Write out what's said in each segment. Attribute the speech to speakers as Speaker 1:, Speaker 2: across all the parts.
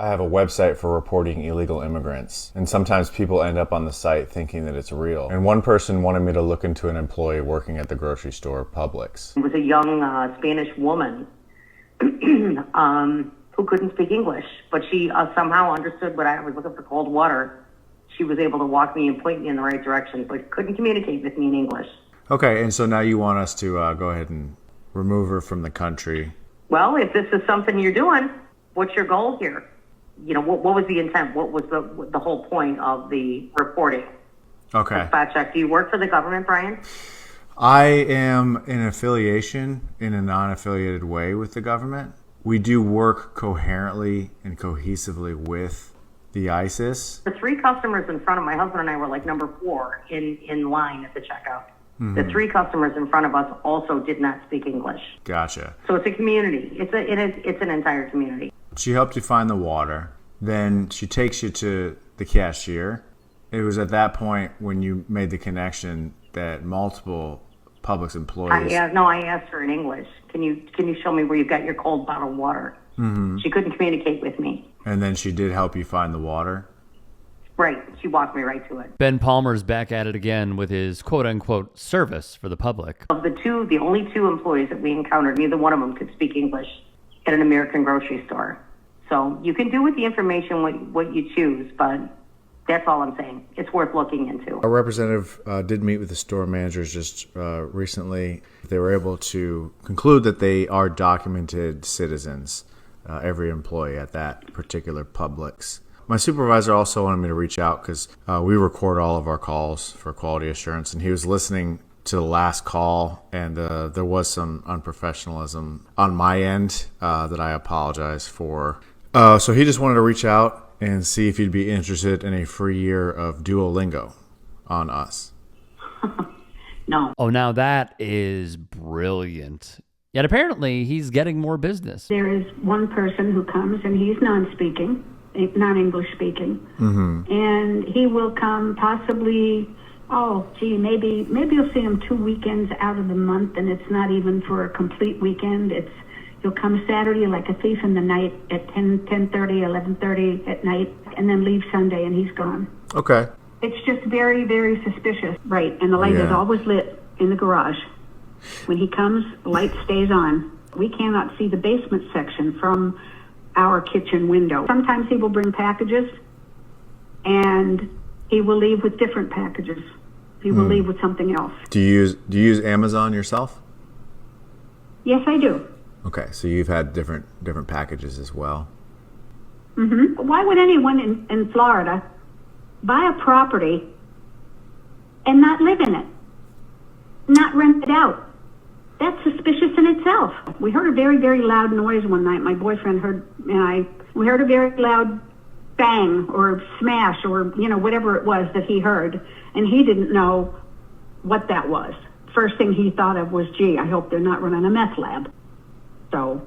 Speaker 1: I have a website for reporting illegal immigrants, and sometimes people end up on the site thinking that it's real. And one person wanted me to look into an employee working at the grocery store Publix.
Speaker 2: It was a young Spanish woman who couldn't speak English, but she somehow understood when I was looking for cold water. She was able to walk me and point me in the right direction, but couldn't communicate with me in English.
Speaker 1: Okay, and so now you want us to go ahead and remove her from the country.
Speaker 2: Well, if this is something you're doing, what's your goal here? You know, what was the intent? What was the whole point of the reporting?
Speaker 1: Okay.
Speaker 2: Fact check. Do you work for the government, Brian?
Speaker 1: I am in affiliation in a non-affiliated way with the government. We do work coherently and cohesively with the ISIS.
Speaker 2: The three customers in front of my husband and I were like number 4 in line at the checkout. Mm-hmm. The 3 customers in front of us also did not speak English.
Speaker 1: Gotcha.
Speaker 2: So it's a community. It's an entire community.
Speaker 1: She helped you find the water. Then she takes you to the cashier. It was at that point when you made the connection that multiple Publix employees...
Speaker 2: I asked her in English, can you show me where you got your cold bottled water? Mm-hmm. She couldn't communicate with me.
Speaker 1: And then she did help you find the water?
Speaker 2: Right. She walked me right to it.
Speaker 3: Ben Palmer's back at it again with his quote-unquote service for the public.
Speaker 2: Of the only 2 employees that we encountered, neither one of them could speak English at an American grocery store. So you can do with the information what you choose, but that's all I'm saying. It's worth looking into.
Speaker 1: Our representative did meet with the store managers just recently. They were able to conclude that they are documented citizens, every employee at that particular Publix. My supervisor also wanted me to reach out because we record all of our calls for quality assurance, and he was listening to the last call, and there was some unprofessionalism on my end that I apologize for. So he just wanted to reach out and see if you'd be interested in a free year of Duolingo on us.
Speaker 2: No.
Speaker 3: Oh, now that is brilliant. Yet apparently he's getting more business.
Speaker 4: There is one person who comes, and he's non-English speaking, mm-hmm. and he will come possibly, maybe you'll see him 2 weekends out of the month, and it's not even for a complete weekend. He'll come Saturday like a thief in the night at 10:30, 11:30 at night, and then leave Sunday, and he's gone.
Speaker 1: Okay.
Speaker 4: It's just very, very suspicious. Right, and the light is always lit in the garage. When he comes, the light stays on. We cannot see the basement section from our kitchen window. Sometimes he will bring packages, and he will leave with different packages. He will leave with something else.
Speaker 1: Do you use Amazon yourself?
Speaker 4: Yes, I do.
Speaker 1: Okay, so you've had different packages as well.
Speaker 4: Mm-hmm. Why would anyone in Florida buy a property and not live in it, not rent it out? That's suspicious in itself. We heard a very, very loud noise one night. My boyfriend we heard a very loud bang or smash or, whatever it was that he heard, and he didn't know what that was. First thing he thought of was, gee, I hope they're not running a meth lab. So.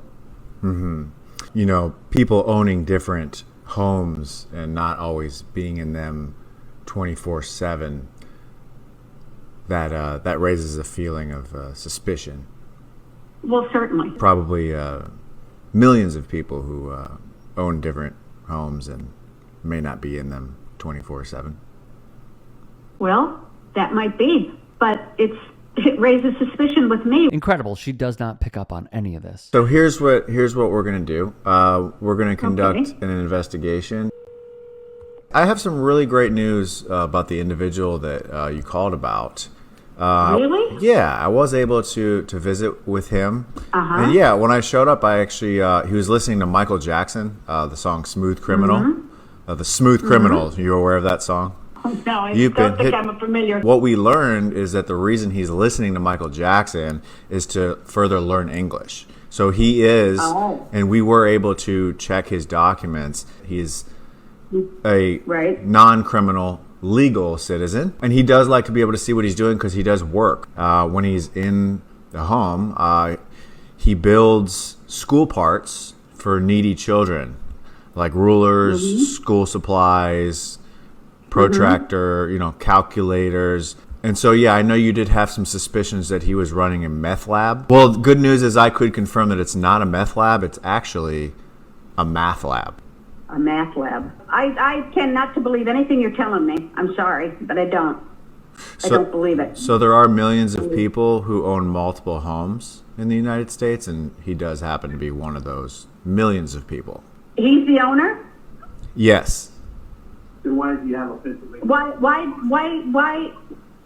Speaker 1: Mm-hmm. People owning different homes and not always being in them 24/7, that raises a feeling of suspicion.
Speaker 4: Well, certainly.
Speaker 1: Probably millions of people who own different homes and may not be in them 24/7.
Speaker 4: Well, that might be, but it raises suspicion with me.
Speaker 3: Incredible. She does not pick up on any of this.
Speaker 1: So here's what we're going to do. We're going to conduct an investigation. I have some really great news about the individual that you called about.
Speaker 4: Really?
Speaker 1: Yeah, I was able to visit with him.
Speaker 4: Uh-huh.
Speaker 1: And yeah, when I showed up, I actually he was listening to Michael Jackson, the song "Smooth Criminal." Mm-hmm. The Smooth Criminal. Mm-hmm. You aware of that song?
Speaker 4: No, I don't think I'm familiar.
Speaker 1: What we learned is that the reason he's listening to Michael Jackson is to further learn English. So he is, and we were able to check his documents. He's a non-criminal legal citizen, and he does like to be able to see what he's doing because he does work. When he's in the home, he builds school parts for needy children, like rulers, school supplies, protractor, calculators. And so, yeah, I know you did have some suspicions that he was running a meth lab. Well, the good news is I could confirm that it's not a meth lab. It's actually a math lab.
Speaker 4: a math lab. I tend not to believe anything you're telling me. I'm sorry, but I don't. I don't believe it.
Speaker 1: So there are millions of people who own multiple homes in the United States, and he does happen to be one of those millions of people.
Speaker 4: He's the owner?
Speaker 1: Yes.
Speaker 5: Then why do you have a Pennsylvania?
Speaker 4: Why?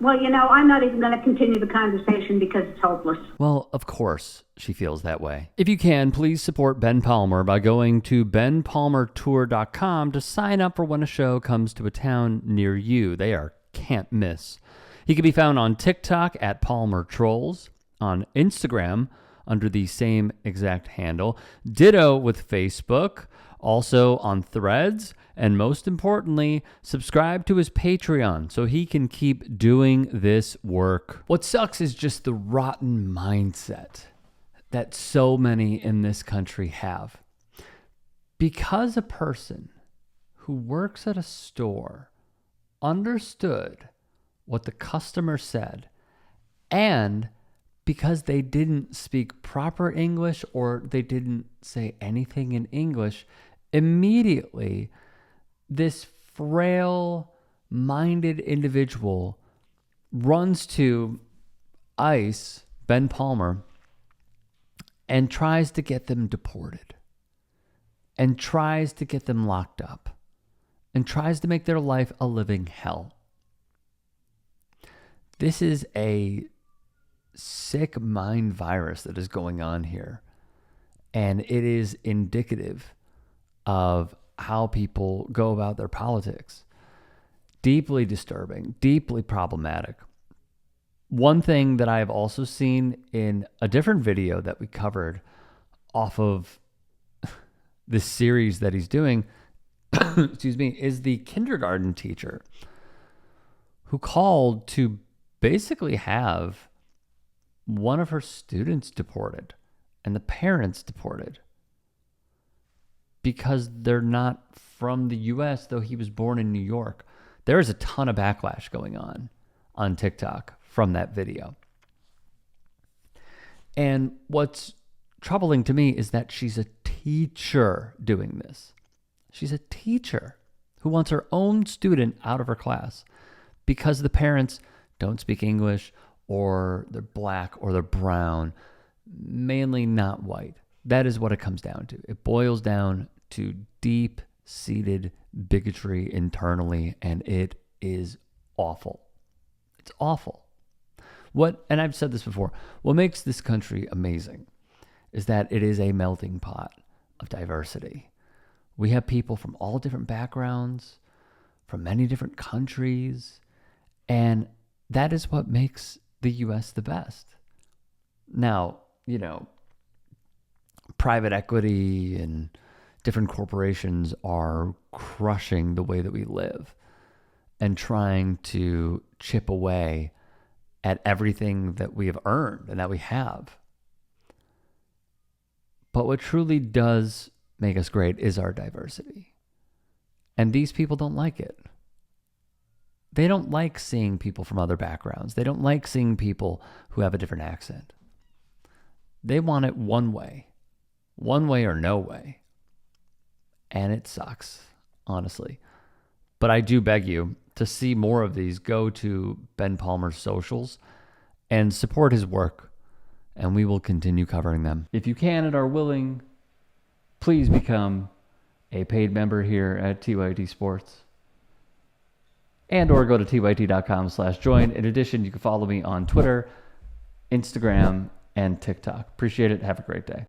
Speaker 4: Well, I'm not even going to continue the conversation because it's hopeless.
Speaker 3: Well, of course she feels that way. If you can, please support Ben Palmer by going to benpalmertour.com to sign up for when a show comes to a town near you. They are can't miss. He can be found on TikTok at Palmer Trolls, on Instagram under the same exact handle, ditto with Facebook, also on Threads, and most importantly, subscribe to his Patreon so he can keep doing this work. What sucks is just the rotten mindset that so many in this country have. Because a person who works at a store understood what the customer said, and because they didn't speak proper English or they didn't say anything in English, immediately this frail-minded individual runs to ICE, Ben Palmer, and tries to get them deported, and tries to get them locked up, and tries to make their life a living hell. This is a sick mind virus that is going on here, and it is indicative of how people go about their politics. Deeply disturbing, deeply problematic. One thing that I have also seen in a different video that we covered off of this series that he's doing, excuse me, is the kindergarten teacher who called to basically have one of her students deported and the parents deported because they're not from the U.S., though he was born in New York. There is a ton of backlash going on TikTok from that video. And what's troubling to me is that she's a teacher doing this. She's a teacher who wants her own student out of her class because the parents don't speak English, or they're black, or they're brown, mainly not white. That is what it comes down to. It boils down to deep-seated bigotry internally, and it is awful. It's awful. And I've said this before, what makes this country amazing is that it is a melting pot of diversity. We have people from all different backgrounds, from many different countries, and that is what makes the U.S. the best. Now, private equity and different corporations are crushing the way that we live and trying to chip away at everything that we have earned and that we have. But what truly does make us great is our diversity. And these people don't like it. They don't like seeing people from other backgrounds. They don't like seeing people who have a different accent. They want it one way or no way. And it sucks, honestly. But I do beg you to see more of these. Go to Ben Palmer's socials and support his work, and we will continue covering them. If you can and are willing, please become a paid member here at TYT Sports. And or go to tyt.com/join. In addition, you can follow me on Twitter, Instagram, and TikTok. Appreciate it. Have a great day.